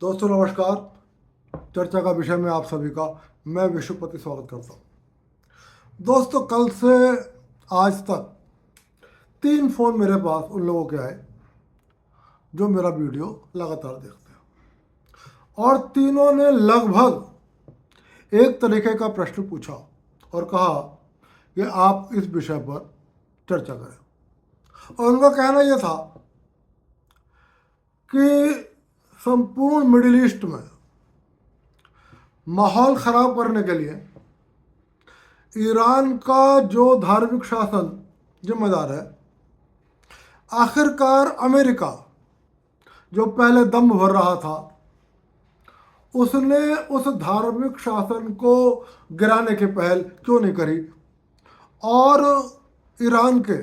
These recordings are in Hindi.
दोस्तों नमस्कार। चर्चा का विषय में आप सभी का मैं विश्वपति स्वागत करता हूँ। दोस्तों कल से आज तक 3 फ़ोन मेरे पास उन लोगों के आए जो मेरा वीडियो लगातार देखते हैं और तीनों ने लगभग एक तरीके का प्रश्न पूछा और कहा कि आप इस विषय पर चर्चा करें। और उनका कहना यह था कि संपूर्ण मिडिल ईस्ट में माहौल ख़राब करने के लिए ईरान का जो धार्मिक शासन जिम्मेदार है, आखिरकार अमेरिका जो पहले दम भर रहा था उसने उस धार्मिक शासन को गिराने की पहल क्यों नहीं करी और ईरान के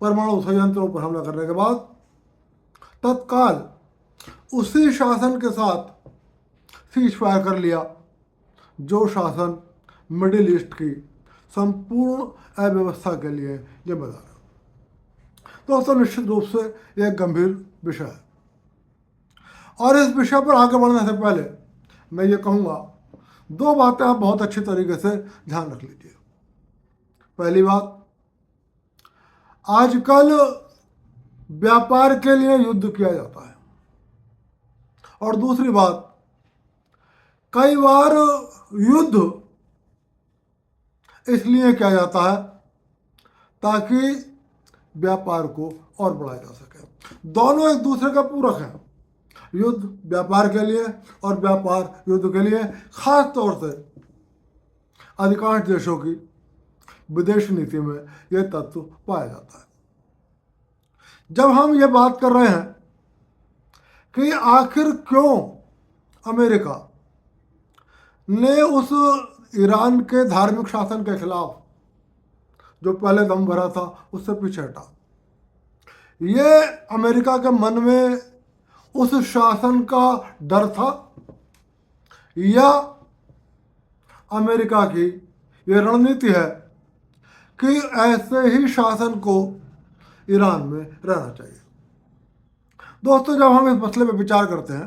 परमाणु संयंत्रों पर हमला करने के बाद तत्काल उसी शासन के साथ सीज फायर कर लिया जो शासन मिडिल ईस्ट की संपूर्ण अव्यवस्था के लिए जिम्मेदार है। दोस्तों निश्चित रूप से यह एक गंभीर विषय है और इस विषय पर आगे बढ़ने से पहले मैं ये कहूँगा 2 बातें आप बहुत अच्छी तरीके से ध्यान रख लीजिए। पहली बात, आजकल व्यापार के लिए युद्ध किया जाता है और दूसरी बात, कई बार युद्ध इसलिए किया जाता है ताकि व्यापार को और बढ़ाया जा सके। दोनों एक दूसरे का पूरक हैं। युद्ध व्यापार के लिए और व्यापार युद्ध के लिए। खास तौर से अधिकांश देशों की विदेश नीति में यह तत्व पाया जाता है। जब हम ये बात कर रहे हैं कि आखिर क्यों अमेरिका ने उस ईरान के धार्मिक शासन के खिलाफ जो पहले दम भरा था उससे पीछे हटा, ये अमेरिका के मन में उस शासन का डर था या अमेरिका की ये रणनीति है कि ऐसे ही शासन को ईरान में रहना चाहिए। दोस्तों जब हम इस मसले पर विचार करते हैं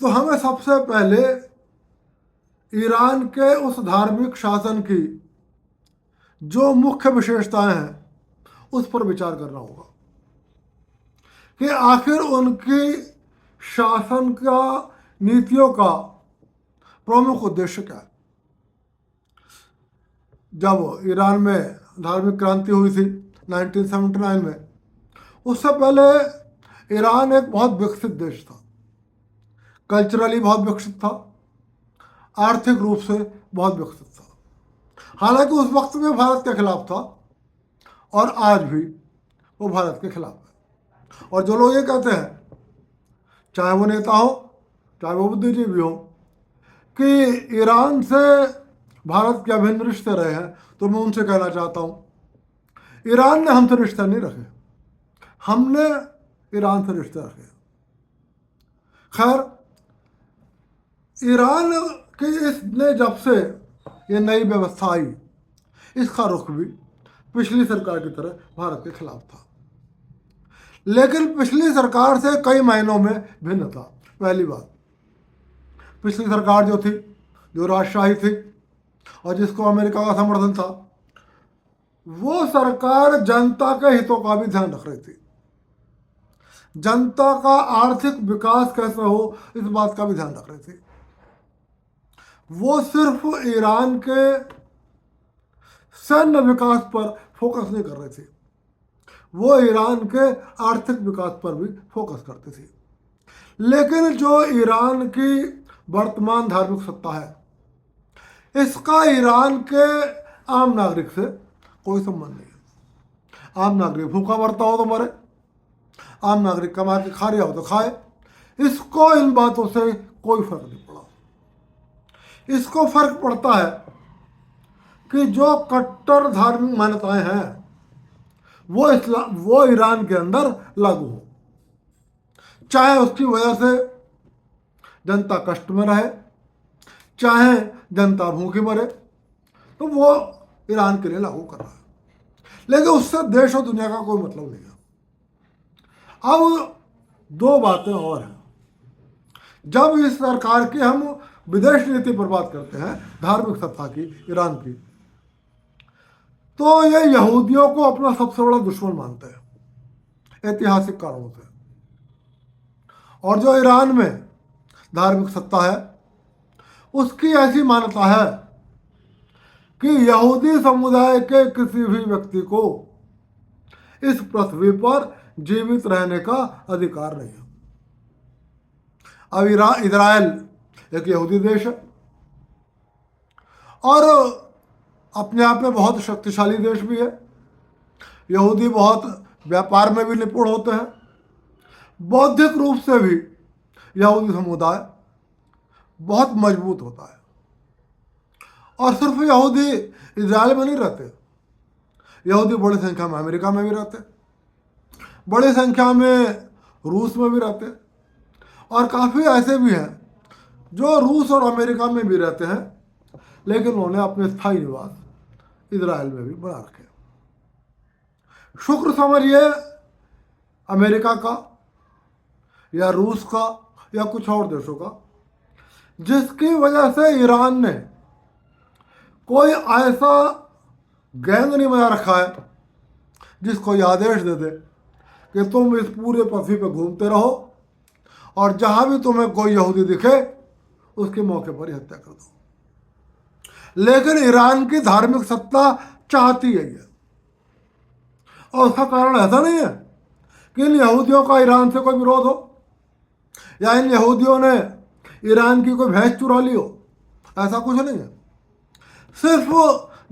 तो हमें सबसे पहले ईरान के उस धार्मिक शासन की जो मुख्य विशेषताएं हैं उस पर विचार करना होगा कि आखिर उनकी शासन का नीतियों का प्रमुख उद्देश्य क्या है। जब ईरान में धार्मिक क्रांति हुई थी 1979 में, उससे पहले ईरान एक बहुत विकसित देश था, कल्चरली बहुत विकसित था, आर्थिक रूप से बहुत विकसित था। हालांकि उस वक्त में भारत के खिलाफ था और आज भी वो भारत के खिलाफ है। और जो लोग ये कहते हैं, चाहे वो नेता हो चाहे वो बुद्धिजीवी हो, कि ईरान से भारत के अभिन्न रिश्ते रहे हैं, तो मैं उनसे कहना चाहता हूँ ईरान ने हमसे रिश्ते नहीं रखे, हमने ईरान से रिश्ते रखे। खैर, ईरान कि इसने जब से ये नई व्यवस्था आई, इसका रुख भी पिछली सरकार की तरह भारत के खिलाफ था, लेकिन पिछली सरकार से कई मायनों में भिन्न था। पहली बात, पिछली सरकार जो थी, जो राजशाही थी और जिसको अमेरिका का समर्थन था, वो सरकार जनता के हितों का भी ध्यान रख रही थी। जनता का आर्थिक विकास कैसे हो इस बात का भी ध्यान रख रही थी। वो सिर्फ ईरान के सैन्य विकास पर फोकस नहीं कर रही थी, वो ईरान के आर्थिक विकास पर भी फोकस करती थी। लेकिन जो ईरान की वर्तमान धार्मिक सत्ता है, इसका ईरान के आम नागरिक से कोई संबंध नहीं है। आम नागरिक भूखा मरता हो तो मरे, आम नागरिक कमा के खा रहा हो तो खाए, इसको इन बातों से कोई फर्क नहीं पड़ा। इसको फर्क पड़ता है कि जो कट्टर धार्मिक मान्यताएं हैं वो ईरान के अंदर लागू हो, चाहे उसकी वजह से जनता कष्ट में रहे, चाहे जनता भूखी मरे, तो वो ईरान के लिए लागू कर रहा है। लेकिन उससे देश और दुनिया का कोई मतलब नहीं है। अब 2 बातें और हैं। जब इस सरकार की हम विदेश नीति पर बात करते हैं, धार्मिक सत्ता की, ईरान की, तो ये यहूदियों को अपना सबसे बड़ा दुश्मन मानते हैं ऐतिहासिक कारणों से। और जो ईरान में धार्मिक सत्ता है, उसकी ऐसी मान्यता है कि यहूदी समुदाय के किसी भी व्यक्ति को इस पृथ्वी पर जीवित रहने का अधिकार नहीं है। अब इजराइल एक यहूदी देश है और अपने आप में बहुत शक्तिशाली देश भी है। यहूदी बहुत व्यापार में भी निपुण होते हैं, बौद्धिक रूप से भी यहूदी समुदाय बहुत मजबूत होता है। और सिर्फ यहूदी इजराइल में नहीं रहते, यहूदी बड़ी संख्या में अमेरिका में भी रहते, बड़ी संख्या में रूस में भी रहते, और काफ़ी ऐसे भी हैं जो रूस और अमेरिका में भी रहते हैं, लेकिन उन्होंने अपने स्थायी निवास इजराइल में भी बना रखे। शुक्र समझिए अमेरिका का या रूस का या कुछ और देशों का, जिसकी वजह से ईरान ने कोई ऐसा गैंग नहीं बना रखा है जिसको ये आदेश दे दे कि तुम इस पूरे पृथ्वी पे घूमते रहो और जहां भी तुम्हें कोई यहूदी दिखे उसके मौके पर ही हत्या कर दो। लेकिन ईरान की धार्मिक सत्ता चाहती है ये, और उसका कारण ऐसा नहीं है कि इन यहूदियों का ईरान से कोई विरोध हो या इन यहूदियों ने ईरान की कोई भैंस चुरा ली हो, ऐसा कुछ नहीं है, सिर्फ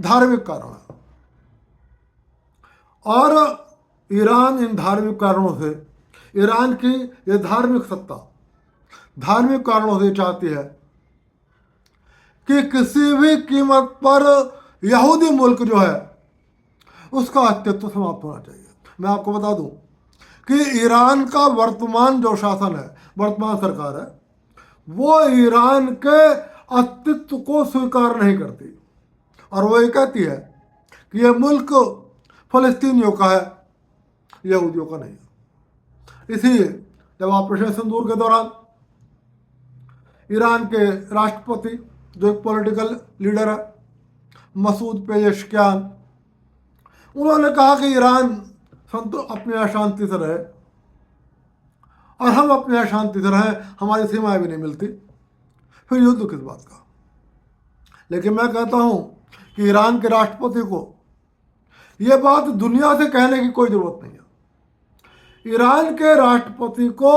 धार्मिक कारण है। और ईरान इन धार्मिक कारणों से, ईरान की ये धार्मिक सत्ता धार्मिक कारणों से चाहती है कि किसी भी कीमत पर यहूदी मुल्क जो है उसका अस्तित्व समाप्त होना चाहिए। मैं आपको बता दूं कि ईरान का वर्तमान जो शासन है, वर्तमान सरकार है, वो ईरान के अस्तित्व को स्वीकार नहीं करती, और वो ये कहती है कि यह मुल्क फलस्तीनियों का है, यहूदियों का नहीं है। इसीलिए जब ऑपरेशन सिंदूर के दौरान ईरान के राष्ट्रपति, जो एक पॉलिटिकल लीडर है, मसूद पेजेश्कियान, उन्होंने कहा कि ईरान अपने यहाँ शांति से रहे और हम अपने यहाँ शांति से रहें, हमारी सीमाएं भी नहीं मिलती, फिर युद्ध किस बात का। लेकिन मैं कहता हूँ कि ईरान के राष्ट्रपति को ये बात दुनिया से कहने की कोई ज़रूरत नहीं है। ईरान के राष्ट्रपति को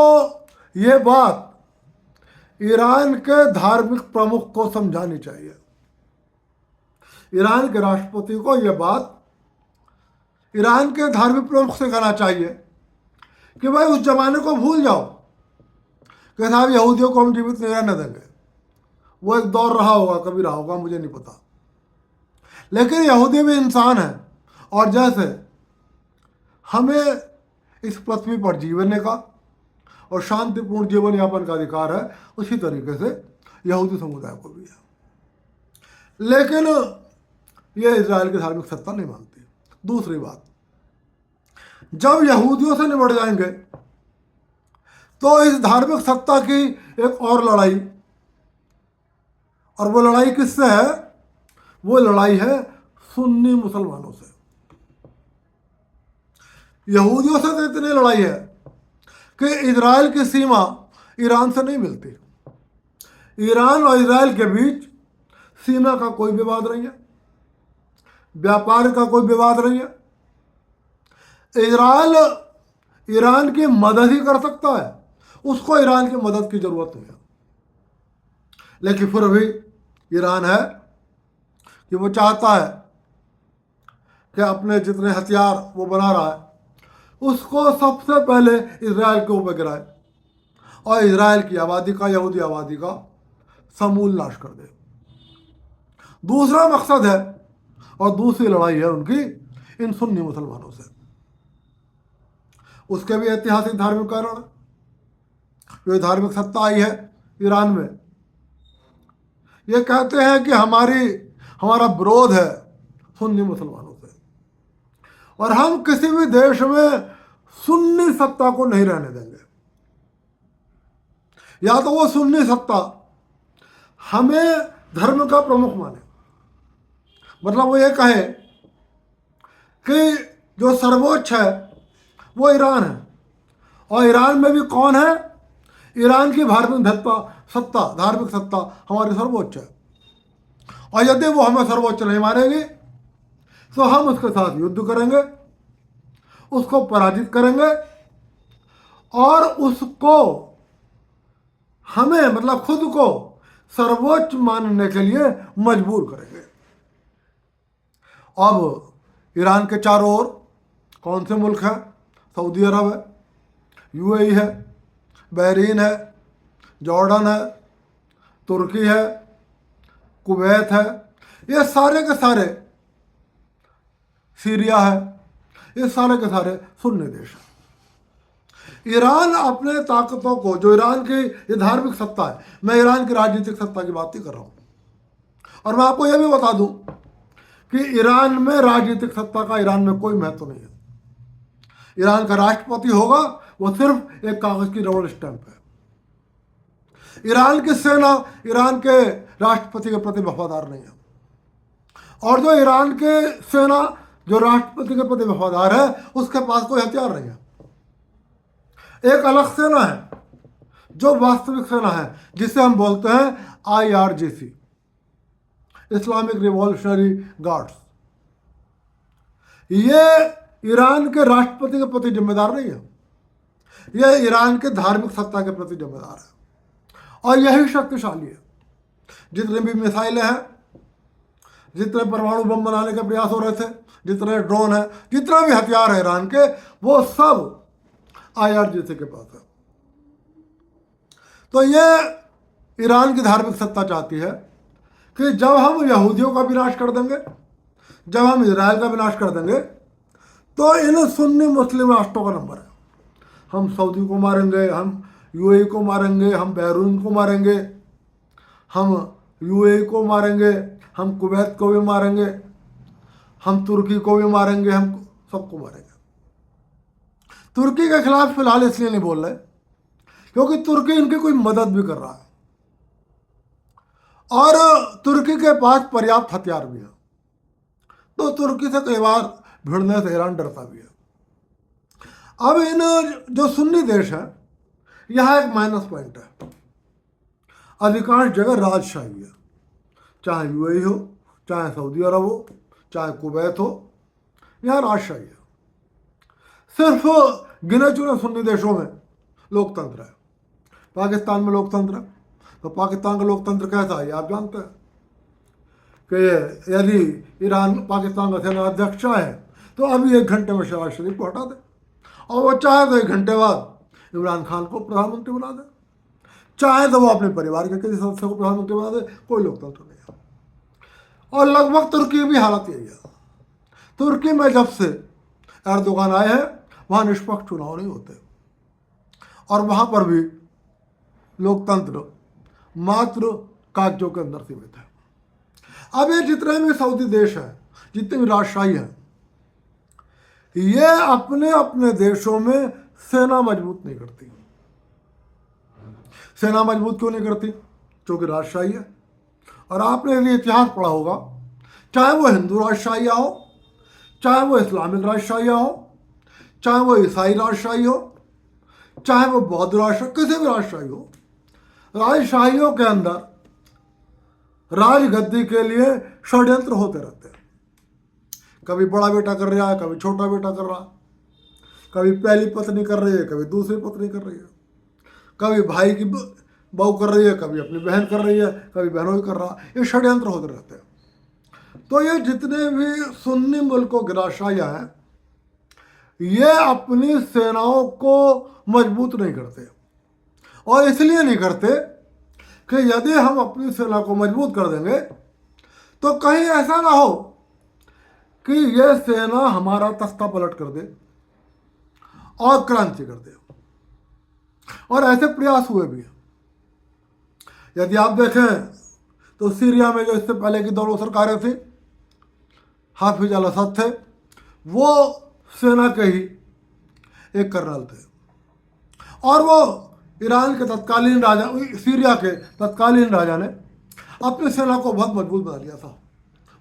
ये बात ईरान के धार्मिक प्रमुख को समझानी चाहिए। ईरान के राष्ट्रपति को यह बात ईरान के धार्मिक प्रमुख से कहना चाहिए कि भाई उस जमाने को भूल जाओ कि साहब यहूदियों को हम जीवित नहीं रहने देंगे। वो एक दौर रहा होगा, कभी रहा होगा, मुझे नहीं पता, लेकिन यहूदी भी इंसान है, और जैसे हमें इस पृथ्वी पर जीने का और शांतिपूर्ण जीवन यापन का अधिकार है, उसी तरीके से यहूदी समुदाय को भी है। लेकिन यह इजराइल की धार्मिक सत्ता नहीं मानती। दूसरी बात, जब यहूदियों से निपट जाएंगे तो इस धार्मिक सत्ता की एक और लड़ाई, और वो लड़ाई किससे है? वो लड़ाई है सुन्नी मुसलमानों से। यहूदियों से तो इतनी लड़ाई है कि इजराइल की सीमा ईरान से नहीं मिलती। ईरान और इजराइल के बीच सीमा का कोई विवाद नहीं है, व्यापार का कोई विवाद नहीं है। इजराइल ईरान की मदद ही कर सकता है, उसको ईरान की मदद की जरूरत नहीं है। लेकिन फिर भी ईरान है कि वो चाहता है कि अपने जितने हथियार वो बना रहा है उसको सबसे पहले इजराइल के ऊपर गिराए और इजराइल की आबादी का, यहूदी आबादी का समूल नाश कर दे। दूसरा मकसद है और दूसरी लड़ाई है उनकी इन सुन्नी मुसलमानों से। उसके भी ऐतिहासिक धार्मिक कारण, जो धार्मिक सत्ता आई है ईरान में, ये कहते हैं कि हमारा विरोध है सुन्नी मुसलमानों से, और हम किसी भी देश में सुन्नी सत्ता को नहीं रहने देंगे। या तो वो सुन्नी सत्ता हमें धर्म का प्रमुख माने, मतलब वो ये कहे कि जो सर्वोच्च है वो ईरान है, और ईरान में भी कौन है, ईरान की धार्मिक सत्ता हमारी सर्वोच्च है, और यदि वो हमें सर्वोच्च नहीं मानेगी तो हम उसके साथ युद्ध करेंगे, उसको पराजित करेंगे, और उसको हमें मतलब खुद को सर्वोच्च मानने के लिए मजबूर करेंगे। अब ईरान के चारों ओर कौन से मुल्क हैं? सऊदी अरब है, यूएई है, बहरीन है, जॉर्डन है, तुर्की है, कुवैत है, ये सारे के सारे, सीरिया है, ये सारे के सारे सुन्नी देश हैं। ईरान अपने ताकतों को, जो ईरान की ये धार्मिक सत्ता है, मैं ईरान की राजनीतिक सत्ता की बात ही कर रहा हूँ, और मैं आपको यह भी बता दूं कि ईरान में राजनीतिक सत्ता का ईरान में कोई महत्व नहीं है। ईरान का राष्ट्रपति होगा वो सिर्फ एक कागज की रबड़ स्टैंप है। ईरान की सेना ईरान के राष्ट्रपति के प्रति वफादार नहीं है, और जो ईरान के सेना जो राष्ट्रपति के प्रति वफादार है उसके पास कोई हथियार नहीं है। एक अलग सेना है जो वास्तविक सेना है, जिसे हम बोलते हैं IRGC, इस्लामिक रिवॉल्यूशनरी गार्ड्स। ये ईरान के राष्ट्रपति के प्रति जिम्मेदार नहीं है, यह ईरान के धार्मिक सत्ता के प्रति जिम्मेदार है, और यही शक्तिशाली है। जितने भी मिसाइलें हैं, जितने परमाणु बम बनाने के प्रयास हो रहे थे, जितने ड्रोन हैं, जितना भी हथियार है ईरान के, वो सब IRGC के पास है। तो ये ईरान की धार्मिक सत्ता चाहती है कि जब हम यहूदियों का विनाश कर देंगे, जब हम इजराइल का विनाश कर देंगे, तो इन सुन्नी मुस्लिम राष्ट्रों का नंबर है। हम सऊदी को मारेंगे, हम यूएई को मारेंगे, हम बहरीन को मारेंगे, हम यूएई को मारेंगे, हम कुवैत को भी मारेंगे, हम तुर्की को भी मारेंगे, हम सबको मारेंगे। तुर्की के खिलाफ फिलहाल इसलिए नहीं बोल रहे क्योंकि तुर्की इनकी कोई मदद भी कर रहा है, और तुर्की के पास पर्याप्त हथियार भी है, तो तुर्की से कई बार भिड़ने से ईरान डरता भी है। अब इन जो सुन्नी देश है, यहाँ एक माइनस पॉइंट है, अधिकांश जगह राजशाही है, चाहे यूएई हो, चाहे सऊदी अरब हो, चाहे कुवैत हो, यहाँ राजशाही है। सिर्फ गिने चुने सुन्नी देशों में लोकतंत्र है। पाकिस्तान में लोकतंत्र है, तो पाकिस्तान का लोकतंत्र कैसा है आप जानते हैं कि यदि ईरान पाकिस्तान का सेना अध्यक्ष चाहे तो अभी 1 घंटे में शहबाज शरीफ को हटा दे, और वो चाहे तो 1 घंटे बाद इमरान खान को प्रधानमंत्री बना दे, चाहे तो वो अपने परिवार के किसी सदस्य को प्रधानमंत्री बना दे, कोई लोकतंत्र नहीं है। और लगभग तुर्की भी हालत यही है। तुर्की में जब से एर्दोगान आए हैं वहाँ निष्पक्ष चुनाव नहीं होते, और वहाँ पर भी लोकतंत्र मात्र कागजों के अंदर सीमित है। अब ये जितने भी सऊदी देश हैं, जितनी भी राजशाही हैं, ये अपने अपने देशों में सेना मजबूत नहीं करती। सेना मजबूत क्यों नहीं करती? क्योंकि राजशाही है। और आपने यदि इतिहास पढ़ा होगा, चाहे वो हिंदू राजशाहियाँ हो, चाहे वो इस्लामिक राजशाहियाँ हो, चाहे वो ईसाई राजशाही हो, चाहे वो बौद्ध राजशाही, किसी भी राजशाही हो, राजशाहियों के अंदर राजगद्दी के लिए षड्यंत्र होते रहते हैं। कभी बड़ा बेटा कर रहा है, कभी छोटा बेटा कर रहा है, कभी पहली पत्नी कर रही है, कभी दूसरी पत्नी कर रही है, कभी भाई की बहू कर रही है, कभी अपनी बहन कर रही है, कभी बहनों की कर रहा है। ये षड्यंत्र होते रहते हैं। तो ये जितने भी सुन्नी मुल्कों की राजशाहियाँ हैं, ये अपनी सेनाओं को मजबूत नहीं करते, और इसलिए नहीं करते कि यदि हम अपनी सेना को मजबूत कर देंगे तो कहीं ऐसा ना हो कि यह सेना हमारा तख्ता पलट कर दे और क्रांति कर दे। और ऐसे प्रयास हुए भी हैं। यदि आप देखें तो सीरिया में जो इससे पहले की दोनों सरकारें थी, हाफिज अल असद थे, वो सेना के ही एक कर्नल थे, और वो ईरान के तत्कालीन राजा, सीरिया के तत्कालीन राजा ने अपनी सेना को बहुत मजबूत बना लिया था।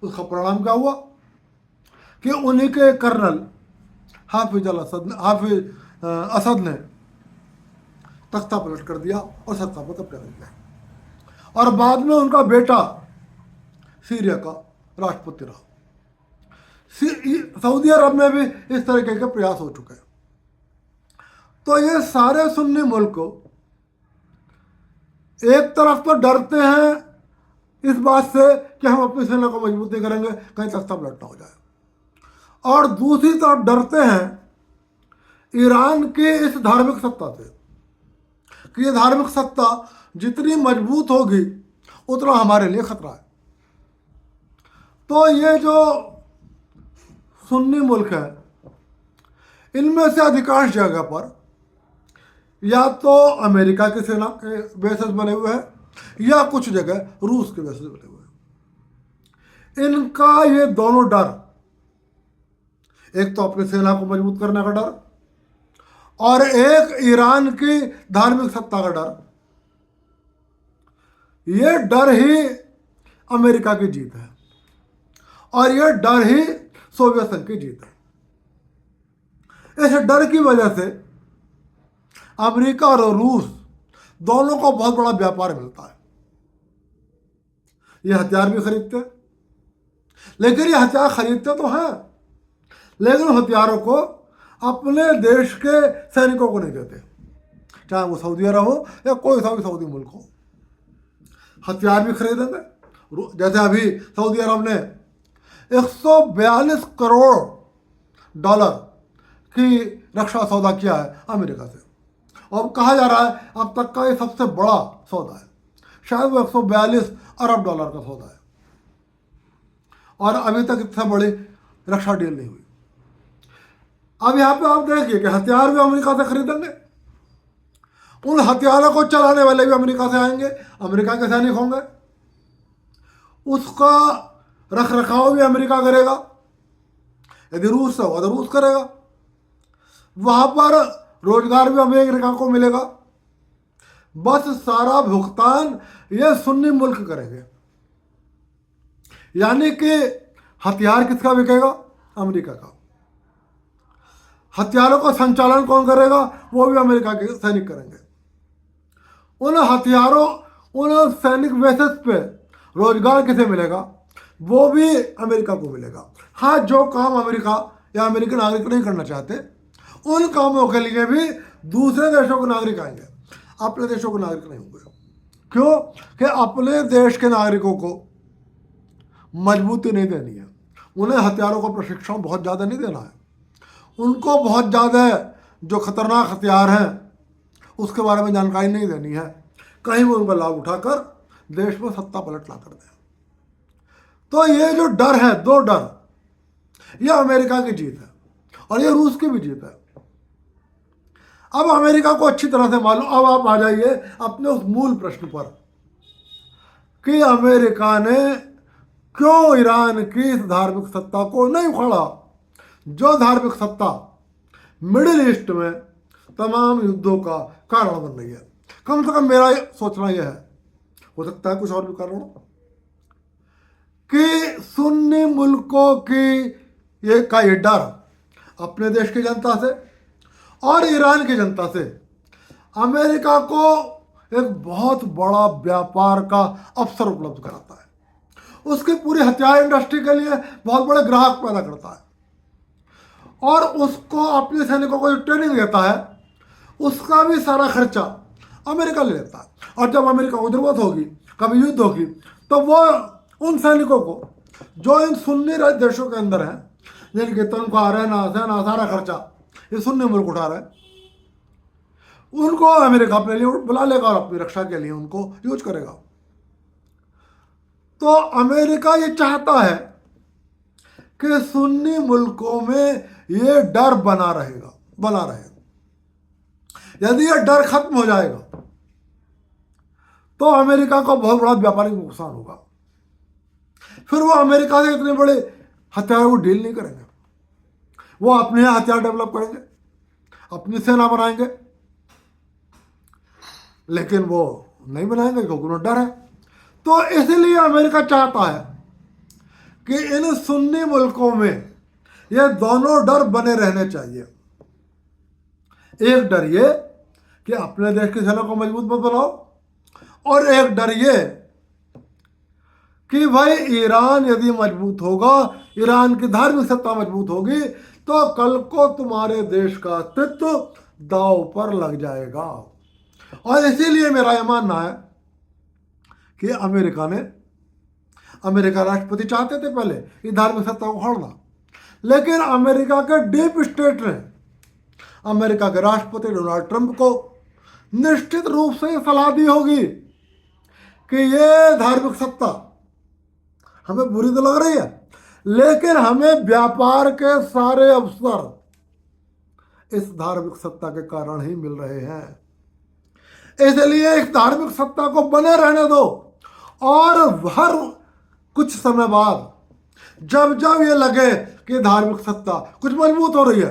उसका परिणाम क्या हुआ कि उन्हीं के कर्नल हाफिज असद ने तख्ता पलट कर दिया और सत्ता पर कब्जा कर लिया, और बाद में उनका बेटा सीरिया का राष्ट्रपति रहा। सऊदी अरब में भी इस तरीके के प्रयास हो चुके हैं। तो ये सारे सुन्नी मुल्क एक तरफ तो डरते हैं इस बात से कि हम अपनी सेना को मजबूत नहीं करेंगे, कहीं तख्ता पलट ना हो जाए, और दूसरी तरफ डरते हैं ईरान की इस धार्मिक सत्ता से कि ये धार्मिक सत्ता जितनी मजबूत होगी उतना हमारे लिए खतरा है। तो ये जो सुन्नी मुल्क है, इनमें से अधिकांश जगह पर या तो अमेरिका की सेना के बेसेस बने हुए हैं या कुछ जगह रूस के बेसेस बने हुए हैं। इनका ये दोनों डर, एक तो अपनी सेना को मजबूत करने का डर और एक ईरान की धार्मिक सत्ता का डर, ये डर ही अमेरिका की जीत है और ये डर ही सोवियत संघ की जीत है। इस डर की वजह से अमेरिका और रूस दोनों को बहुत बड़ा व्यापार मिलता है। ये हथियार भी खरीदते हैं, लेकिन ये हथियार खरीदते तो हैं, लेकिन हथियारों को अपने देश के सैनिकों को नहीं देते, चाहे वो सऊदी अरब हो या कोई सा भी सऊदी मुल्क हो। हथियार भी खरीदेंगे, जैसे अभी सऊदी अरब ने 142 करोड़ डॉलर की रक्षा सौदा किया है अमेरिका से, और कहा जा रहा है अब तक का ये सबसे बड़ा सौदा है। शायद वो 142 अरब डॉलर का सौदा है, और अभी तक इतना बड़ी रक्षा डील नहीं हुई। अब यहाँ पे आप देखिए कि हथियार भी अमेरिका से खरीदेंगे, उन हथियारों को चलाने वाले भी अमेरिका से आएंगे, अमेरिका के सैनिक होंगे, उसका रख रखाव भी अमेरिका करेगा। यदि रूस से होगा तो रूस करेगा, वहाँ पर रोजगार भी अमेरिका को मिलेगा। बस सारा भुगतान ये सुन्नी मुल्क करेंगे, यानी कि हथियार किसका बिकेगा? अमेरिका का। हथियारों का संचालन कौन करेगा? वो भी अमेरिका के सैनिक करेंगे। उन हथियारों, उन सैनिक बेसिस पे रोजगार किसे मिलेगा? वो भी अमेरिका को मिलेगा। हाँ, जो काम अमेरिका या अमेरिकी नागरिक नहीं करना चाहते, उन कामों के लिए भी दूसरे देशों के नागरिक आएंगे, अपने देशों के नागरिक नहीं होंगे। क्यों? कि अपने देश के नागरिकों को मजबूती नहीं देनी है, उन्हें हथियारों का प्रशिक्षण बहुत ज़्यादा नहीं देना है, उनको बहुत ज़्यादा जो खतरनाक हथियार हैं उसके बारे में जानकारी नहीं देनी है, कहीं वो उनका लाभ उठाकर देश में सत्ता पलट ना कर दें। तो ये जो डर है, दो डर, ये अमेरिका की जीत है और ये रूस की भी जीत है। अब अमेरिका को अच्छी तरह से मालूम, अब आप आ जाइए अपने उस मूल प्रश्न पर कि अमेरिका ने क्यों ईरान की इस धार्मिक सत्ता को नहीं उखाड़ा, जो धार्मिक सत्ता मिडिल ईस्ट में तमाम युद्धों का कारण बन रही है। कम से कम मेरा सोचना यह है, हो सकता है कुछ और भी कारण हो, कि सुन्नी मुल्कों की ये डर अपने देश की जनता से और ईरान की जनता से अमेरिका को एक बहुत बड़ा व्यापार का अवसर उपलब्ध कराता है, उसकी पूरी हथियार इंडस्ट्री के लिए बहुत बड़े ग्राहक पैदा करता है, और उसको अपने सैनिकों को जो ट्रेनिंग देता है उसका भी सारा खर्चा अमेरिका ले लेता है। और जब अमेरिका को जरूरत होगी, कभी युद्ध होगी, तो वो उन सैनिकों को जो इन सुन्नी देशों के अंदर हैं, जिनकी तनख्वाह, रहना सहना सारा खर्चा ये सुन्नी मुल्क उठा रहे हैं, उनको अमेरिका अपने लिए बुला लेगा और अपनी रक्षा के लिए उनको यूज करेगा। तो अमेरिका ये चाहता है कि सुन्नी मुल्कों में ये डर बना रहेगा। यदि ये डर खत्म हो जाएगा तो अमेरिका को बहुत बड़ा व्यापारिक नुकसान होगा। फिर वो अमेरिका से इतने बड़े हथियारों को डील नहीं करेंगे, वो अपने हथियार डेवलप करेंगे, अपनी सेना बनाएंगे। लेकिन वो नहीं बनाएंगे क्योंकि उन्हें डर है। तो इसलिए अमेरिका चाहता है कि इन सुन्नी मुल्कों में ये दोनों डर बने रहने चाहिए। एक डर ये कि अपने देश की सेना को मजबूत मत बनाओ, और एक डर ये कि भाई ईरान यदि मजबूत होगा, ईरान की धार्मिक सत्ता मजबूत होगी, तो कल को तुम्हारे देश का अस्तित्व दांव पर लग जाएगा। और इसीलिए मेरा यह मानना है कि अमेरिका राष्ट्रपति चाहते थे पहले ये धार्मिक सत्ता को उखाड़ना, लेकिन अमेरिका के डीप स्टेट ने अमेरिका के राष्ट्रपति डोनाल्ड ट्रंप को निश्चित रूप से ये सलाह दी होगी कि ये धार्मिक सत्ता हमें बुरी तो लग रही है, लेकिन हमें व्यापार के सारे अवसर इस धार्मिक सत्ता के कारण ही मिल रहे हैं। इसलिए इस धार्मिक सत्ता को बने रहने दो, और हर कुछ समय बाद जब जब ये लगे कि धार्मिक सत्ता कुछ मजबूत हो रही है,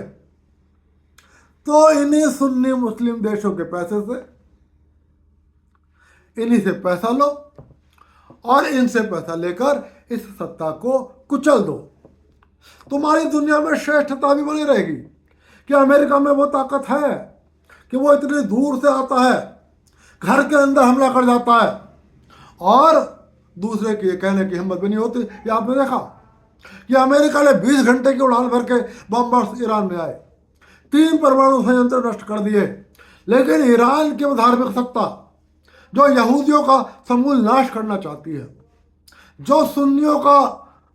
तो इन्हीं सुन्नी मुस्लिम देशों के पैसे से इन्हीं से पैसा लो और इनसे पैसा लेकर इस सत्ता को कुचल दो। तुम्हारी दुनिया में श्रेष्ठता भी बनी रहेगी कि अमेरिका में वो ताकत है कि वो इतनी दूर से आता है, घर के अंदर हमला कर जाता है, और दूसरे के कहने की हिम्मत भी नहीं होती। ये आपने देखा कि अमेरिका ने 20 घंटे की उड़ान भर के बम ईरान में आए, 3 परमाणु संयंत्र नष्ट कर दिए, लेकिन ईरान की धार्मिक सत्ता जो यहूदियों का समूल नाश करना चाहती है, जो सुन्नियों का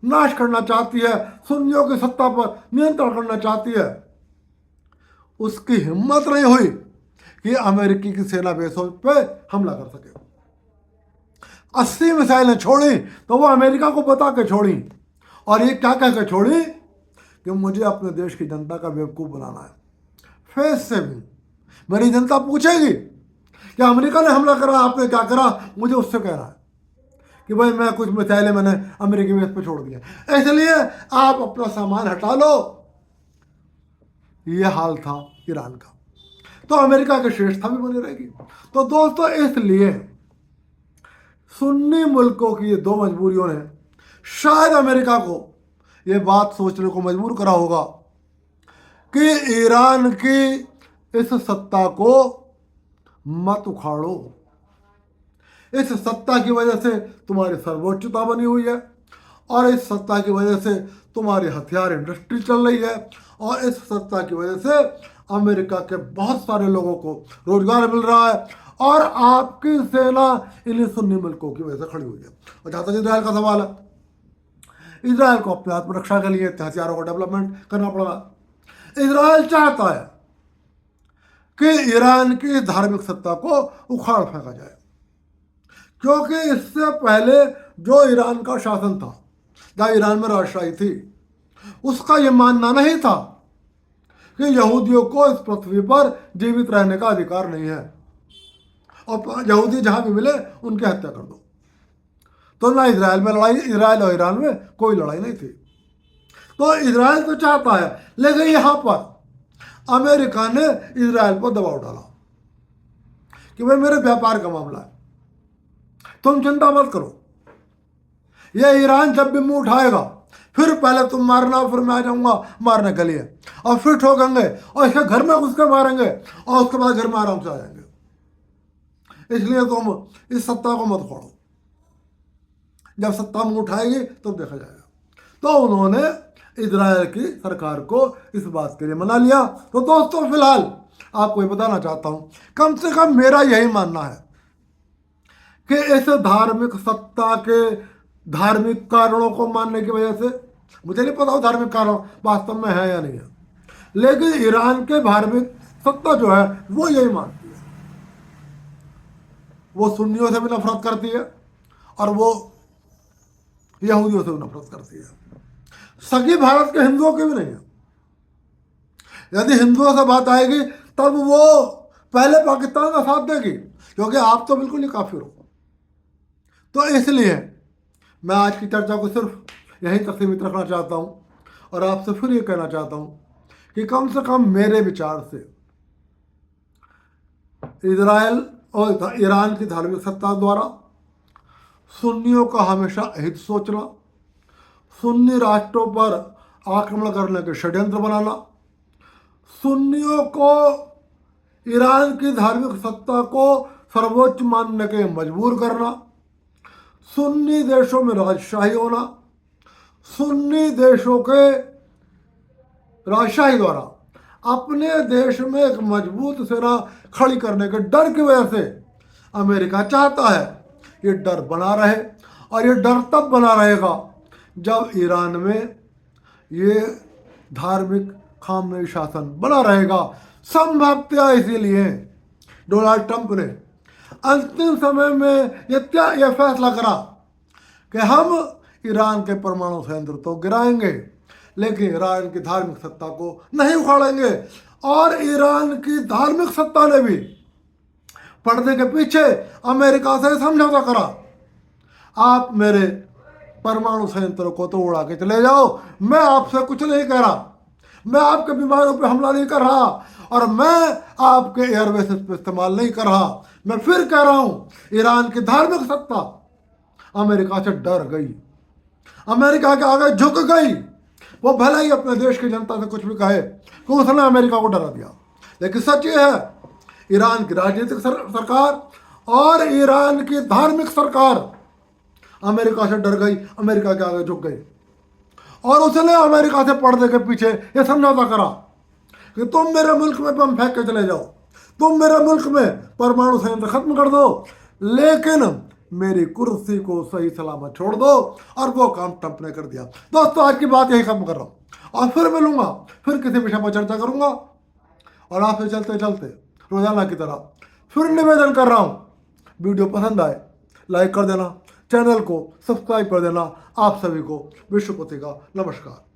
नाश करना चाहती है, सुन्नियों की सत्ता पर नियंत्रण करना चाहती है, उसकी हिम्मत नहीं हुई कि अमेरिकी की सेना बेसों पे हमला कर सके। 80 मिसाइलें छोड़ी तो वो अमेरिका को बता के छोड़ी, और ये क्या कह के छोड़ी कि मुझे अपने देश की जनता का बेवकूफ़ बनाना है। फेस से भी मेरी जनता पूछेगी कि अमेरिका ने हमला करा, आपने क्या करा, मुझे उससे कहना है कि भाई मैं कुछ मिसाइलें मैंने अमेरिकी बेस पे छोड़ दिया, इसलिए आप अपना सामान हटा लो। ये हाल था ईरान का, तो अमेरिका की श्रेष्ठता भी बनी रहेगी। तो दोस्तों, इसलिए सुन्नी मुल्कों की ये 2 मजबूरियों ने शायद अमेरिका को ये बात सोचने को मजबूर करा होगा कि ईरान की इस सत्ता को मत उखाड़ो। इस सत्ता की वजह से तुम्हारी सर्वोच्चता बनी हुई है, और इस सत्ता की वजह से तुम्हारी हथियार इंडस्ट्री चल रही है, और इस सत्ता की वजह से अमेरिका के बहुत सारे लोगों को रोजगार मिल रहा है, और आपकी सेना इन्हीं सुन्नी मुल्कों की वजह से खड़ी हुई है। और जहाँ तक इजराइल का सवाल है, इजराइल को अपने आत्मरक्षा के लिए हथियारों को डेवलपमेंट करना पड़ेगा। इजराइल चाहता है कि ईरान की धार्मिक सत्ता को उखाड़ फेंका जाए, क्योंकि इससे पहले जो ईरान का शासन था, जहाँ ईरान में राजशाही थी, उसका ये मानना नहीं था कि यहूदियों को इस पृथ्वी पर जीवित रहने का अधिकार नहीं है, और यहूदी जहाँ भी मिले उनकी हत्या कर दो। तो ना इजराइल में लड़ाई, इजराइल और ईरान में कोई लड़ाई नहीं थी। तो इजराइल तो चाहता है, लेकिन यहाँ पर अमेरिका ने इजराइल पर दबाव डाला कि भाई मेरे व्यापार का मामला है, तुम चिंता मत करो, ये ईरान जब भी मुंह उठाएगा फिर पहले तुम मारना, फिर मैं आ जाऊंगा मारने के लिए, और फिर ठोकेंगे और इसके घर में घुस के मारेंगे, और उसके बाद घर में आराम से आ जाएंगे। इसलिए तुम इस सत्ता को मत खोड़ो, जब सत्ता मुंह उठाएगी तब देखा जाएगा। तो उन्होंने इजराइल की सरकार को इस बात के लिए मना लिया। तो दोस्तों, फिलहाल आपको ये बताना चाहता हूं, कम से कम मेरा यही मानना है कि इस धार्मिक सत्ता के धार्मिक कारणों को मानने की वजह से, मुझे नहीं पता वो धार्मिक कारण वास्तव में है या नहीं है, लेकिन ईरान के धार्मिक सत्ता जो है वो यही मानती है। वो सुन्नियों से भी नफरत करती है, और वो यहूदियों से भी नफरत करती है। सगी भारत के हिंदुओं की भी नहीं है। यदि हिंदुओं से बात आएगी तब वो पहले पाकिस्तान का साथ देगी, क्योंकि आप तो बिल्कुल ही काफिर हो। तो इसलिए मैं आज की चर्चा को सिर्फ यहीं तक सीमित रखना चाहता हूँ, और आपसे फिर ये कहना चाहता हूँ कि कम से कम मेरे विचार से इजराइल और ईरान की धार्मिक सत्ता द्वारा सुन्नियों का हमेशा हित सोचना, सुन्नी राष्ट्रों पर आक्रमण करने के षड्यंत्र बनाना, सुन्नियों को ईरान की धार्मिक सत्ता को सर्वोच्च मानने के मजबूर करना, सुन्नी देशों में राजशाही होना, सुन्नी देशों के राजशाही द्वारा अपने देश में एक मजबूत सेना खड़ी करने के डर की वजह से अमेरिका चाहता है ये डर बना रहे, और ये डर तब बना रहेगा जब ईरान में ये धार्मिक खामनेई शासन बना रहेगा। संभवतः इसीलिए डोनाल्ड ट्रंप ने अंतिम समय में यह फैसला करा कि हम ईरान के परमाणु संयंत्र तो गिराएंगे, लेकिन ईरान की धार्मिक सत्ता को नहीं उखाड़ेंगे। और ईरान की धार्मिक सत्ता ने भी पर्दे के पीछे अमेरिका से समझौता करा, आप मेरे परमाणु संयंत्र को तो उड़ा के चले जाओ, मैं आपसे कुछ नहीं कह रहा, मैं आपके विमानों पे हमला नहीं कर रहा, और मैं आपके एयरबेसेस पे इस्तेमाल नहीं कर रहा। मैं फिर कह रहा हूं, ईरान की धार्मिक सत्ता अमेरिका से डर गई, अमेरिका के आगे झुक गई। वो भले ही अपने देश की जनता से कुछ भी कहे कि उसने अमेरिका को डरा दिया, लेकिन सच ये है, ईरान की राजनीतिक सरकार और ईरान की धार्मिक सरकार अमेरिका से डर गई, अमेरिका के आगे झुक गई, और उसने अमेरिका से पर्दे के पीछे ये समझौता करा कि तुम मेरे मुल्क में बम फेंक के चले जाओ, तुम मेरे मुल्क में परमाणु संयंत्र खत्म कर दो, लेकिन मेरी कुर्सी को सही सलामत छोड़ दो। और वो काम ट्रंप ने कर दिया। दोस्तों, आज की बात यही खत्म कर रहा हूँ, और फिर मिलूंगा, फिर किसी विषय पर चर्चा करूंगा, और आपसे चलते चलते रोजाना की तरह फिर निवेदन कर रहा हूँ, वीडियो पसंद आए लाइक कर देना, चैनल को सब्सक्राइब कर देना। आप सभी को विश्वपति का नमस्कार।